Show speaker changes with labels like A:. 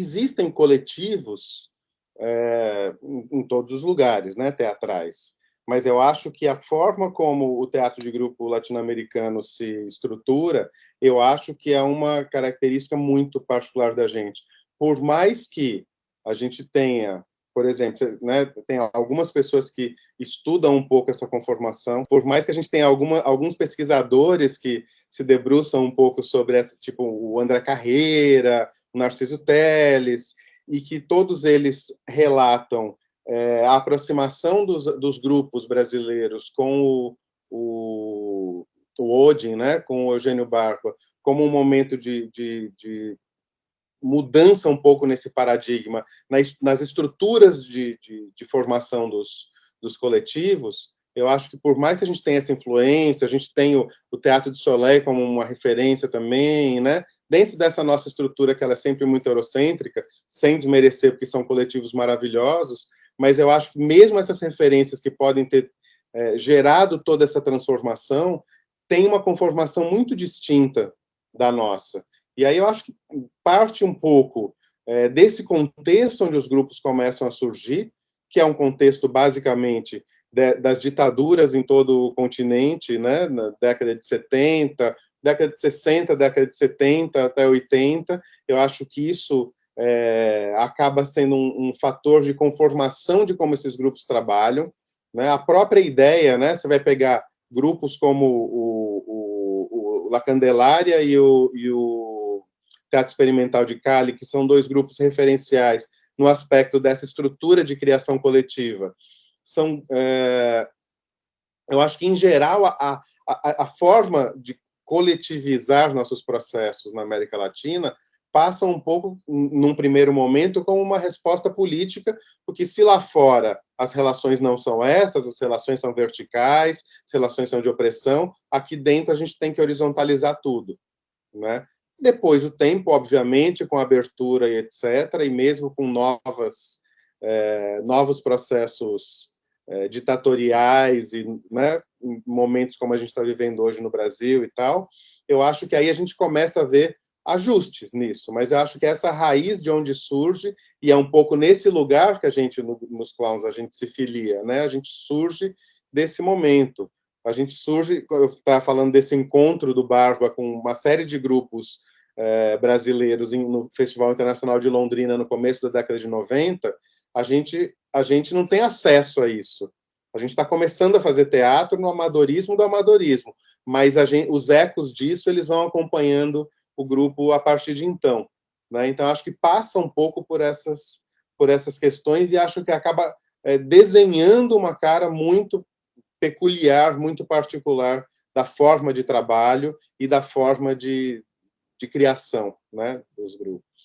A: existem coletivos em todos os lugares, né, teatrais, mas eu acho que a forma como o teatro de grupo latino-americano se estrutura, eu acho que é uma característica muito particular da gente. Por mais que a gente tenha, por exemplo, né, tem algumas pessoas que estudam um pouco essa conformação, por mais que a gente tenha alguns pesquisadores que se debruçam um pouco sobre essa, tipo o André Carreira, o Narciso Telles, e que todos eles relatam a aproximação dos grupos brasileiros com o Odin, né, com o Eugênio Barba, como um momento de mudança um pouco nesse paradigma, nas estruturas de formação dos coletivos. Eu acho que, por mais que a gente tenha essa influência, a gente tem o Teatro de Soleil como uma referência também, né? Dentro dessa nossa estrutura, que ela é sempre muito eurocêntrica, sem desmerecer, porque são coletivos maravilhosos, mas eu acho que mesmo essas referências que podem ter gerado toda essa transformação, tem uma conformação muito distinta da nossa. E aí eu acho que parte um pouco desse contexto onde os grupos começam a surgir, que é um contexto basicamente das ditaduras em todo o continente, né, na década de 70, década de 60, década de 70 até 80, eu acho que isso acaba sendo um fator de conformação de como esses grupos trabalham, né? A própria ideia, né, você vai pegar grupos como o La Candelária e o Teatro Experimental de Cali, que são dois grupos referenciais no aspecto dessa estrutura de criação coletiva. Eu acho que, em geral, a forma de coletivizar nossos processos na América Latina passa um pouco, num primeiro momento, como uma resposta política, porque se lá fora as relações não são essas, as relações são verticais, as relações são de opressão, aqui dentro a gente tem que horizontalizar tudo, né? Depois o tempo, obviamente, com abertura e etc., e mesmo com novos processos ditatoriais e, né, momentos como a gente está vivendo hoje no Brasil e tal, eu acho que aí a gente começa a ver ajustes nisso, mas eu acho que essa raiz de onde surge, e é um pouco nesse lugar que a gente, nos clowns, a gente se filia, né? A gente surge desse momento. A gente surge, eu estava falando desse encontro do Barba com uma série de grupos brasileiros no Festival Internacional de Londrina no começo da década de 90, a gente não tem acesso a isso. A gente está começando a fazer teatro no amadorismo do amadorismo, mas os ecos disso eles vão acompanhando o grupo a partir de então, né? Então acho que passa um pouco por essas questões e acho que acaba desenhando uma cara muito peculiar, muito particular da forma de trabalho e da forma de criação, né, dos grupos.